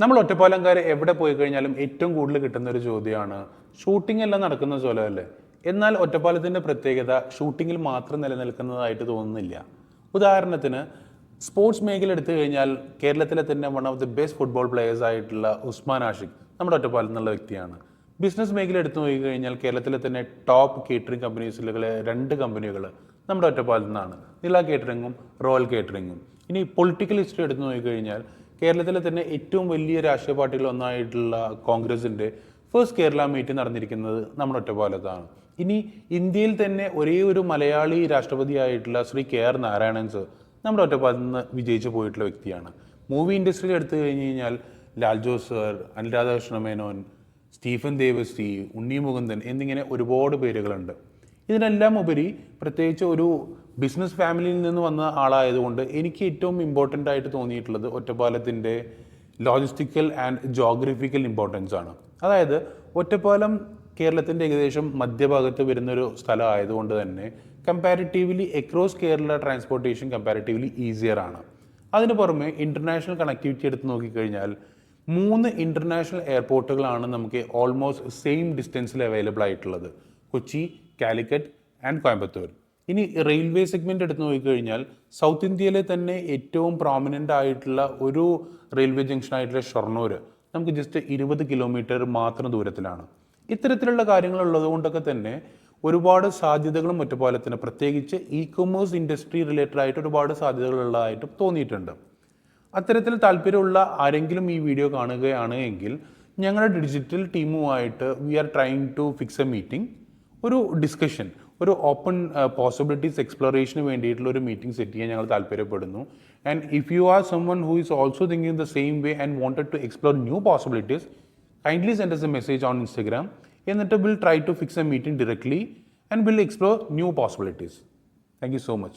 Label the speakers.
Speaker 1: നമ്മൾ ഒറ്റപ്പാലംകാർ എവിടെ പോയി കഴിഞ്ഞാലും ഏറ്റവും കൂടുതൽ കിട്ടുന്ന ഒരു ചോദ്യമാണ് ഷൂട്ടിംഗ് എല്ലാം നടക്കുന്ന സ്ഥലമല്ലേ. എന്നാൽ ഒറ്റപ്പാലത്തിൻ്റെ പ്രത്യേകത ഷൂട്ടിങ്ങിൽ മാത്രം നിലനിൽക്കുന്നതായിട്ട് തോന്നുന്നില്ല. ഉദാഹരണത്തിന് സ്പോർട്സ് മേഖല എടുത്തു കഴിഞ്ഞാൽ കേരളത്തിലെ തന്നെ one of the best football players ആയിട്ടുള്ള ഉസ്മാൻ ആഷിഖ് നമ്മുടെ ഒറ്റപ്പാലത്ത് നിന്നുള്ള വ്യക്തിയാണ്. ബിസിനസ് മേഖല എടുത്തു നോക്കി കഴിഞ്ഞാൽ കേരളത്തിലെ തന്നെ ടോപ്പ് കേറ്ററിംഗ് കമ്പനീസിലെ 2 കമ്പനികൾ നമ്മുടെ ഒറ്റപ്പാലത്ത് നിന്നാണ്, നില കേറ്ററിംഗും റോയൽ കേറ്ററിംഗും. ഇനി പൊളിറ്റിക്കൽ ഹിസ്റ്ററി എടുത്തു നോക്കിക്കഴിഞ്ഞാൽ കേരളത്തിലെ തന്നെ ഏറ്റവും വലിയ രാഷ്ട്രീയ പാർട്ടികളൊന്നായിട്ടുള്ള കോൺഗ്രസിൻ്റെ ഫസ്റ്റ് കേരള മീറ്റ് നടന്നിരിക്കുന്നത് നമ്മുടെ ഒറ്റപ്പാലത്താണ്. ഇനി ഇന്ത്യയിൽ തന്നെ ഒരേ ഒരു മലയാളി രാഷ്ട്രപതിയായിട്ടുള്ള ശ്രീ KR നാരായണൻ സർ നമ്മുടെ ഒറ്റപ്പാലത്ത് നിന്ന് വിജയിച്ചു പോയിട്ടുള്ള വ്യക്തിയാണ്. മൂവി ഇൻഡസ്ട്രിയിൽ എടുത്തു കഴിഞ്ഞ് കഴിഞ്ഞാൽ ലാൽ ജോസ് സർ, അനിൽ രാധാകൃഷ്ണ മേനോൻ, സ്റ്റീഫൻ ദേവസി, ഉണ്ണി മുകുന്ദൻ എന്നിങ്ങനെ ഒരുപാട് പേരുകളുണ്ട്. ഇതിനെല്ലാം ഉപരി പ്രത്യേകിച്ച് ഒരു ബിസിനസ് ഫാമിലിയിൽ നിന്ന് വന്ന ആളായതുകൊണ്ട് എനിക്ക് ഏറ്റവും ഇമ്പോർട്ടൻ്റ് ആയിട്ട് തോന്നിയിട്ടുള്ളത് ഒറ്റപ്പാലത്തിൻ്റെ ലോജിസ്റ്റിക്കൽ ആൻഡ് ജോഗ്രഫിക്കൽ ഇമ്പോർട്ടൻസ് ആണ്. അതായത് ഒറ്റപ്പാലം കേരളത്തിൻ്റെ ഏകദേശം മധ്യഭാഗത്ത് വരുന്നൊരു സ്ഥലം ആയതുകൊണ്ട് തന്നെ comparatively across Kerala transportation comparatively easier ആണ്. അതിന് പുറമെ ഇൻ്റർനാഷണൽ കണക്ടിവിറ്റി എടുത്ത് നോക്കിക്കഴിഞ്ഞാൽ 3 ഇൻ്റർനാഷണൽ എയർപോർട്ടുകളാണ് നമുക്ക് ഓൾമോസ്റ്റ് സെയിം ഡിസ്റ്റൻസിൽ അവൈലബിൾ ആയിട്ടുള്ളത്: കൊച്ചി, കാലിക്കറ്റ് ആൻഡ് കോയമ്പത്തൂർ. ഇനി റെയിൽവേ സെഗ്മെൻറ്റ് എടുത്ത് നോക്കിക്കഴിഞ്ഞാൽ സൗത്ത് ഇന്ത്യയിലെ തന്നെ ഏറ്റവും പ്രോമിനൻ്റ് ആയിട്ടുള്ള ഒരു റെയിൽവേ ജംഗ്ഷൻ ആയിട്ടുള്ള ഷൊർണൂർ നമുക്ക് ജസ്റ്റ് 20 കിലോമീറ്റർ മാത്രം ദൂരത്തിലാണ്. ഇത്തരത്തിലുള്ള കാര്യങ്ങൾ ഉള്ളതുകൊണ്ടൊക്കെ തന്നെ ഒരുപാട് സാധ്യതകളും ഒറ്റപ്പാലത്തിന്, പ്രത്യേകിച്ച് കൊമേഴ്സ് ഇൻഡസ്ട്രി റിലേറ്റഡ് ആയിട്ട് ഒരുപാട് സാധ്യതകളുള്ളതായിട്ട് തോന്നിയിട്ടുണ്ട്. അത്തരത്തിൽ താല്പര്യമുള്ള ആരെങ്കിലും ഈ വീഡിയോ കാണുകയാണ് എങ്കിൽ ഞങ്ങളുടെ ഡിജിറ്റൽ ടീമുമായിട്ട് we are trying to fix a meeting, ഒരു ഡിസ്കഷൻ, ഒരു ഓപ്പൺ പോസിബിലിറ്റീസ് എക്സ്പ്ലോറേഷന് വേണ്ടിയിട്ടുള്ള ഒരു മീറ്റിംഗ് സെറ്റ് ചെയ്യാൻ ഞങ്ങൾ താല്പര്യപ്പെടുന്നു. And if you are someone who is also thinking the same way and wanted to explore new possibilities, kindly send us a message on Instagram എന്നിട്ട് we'll try to fix a meeting directly and we'll explore new possibilities. Thank you so much.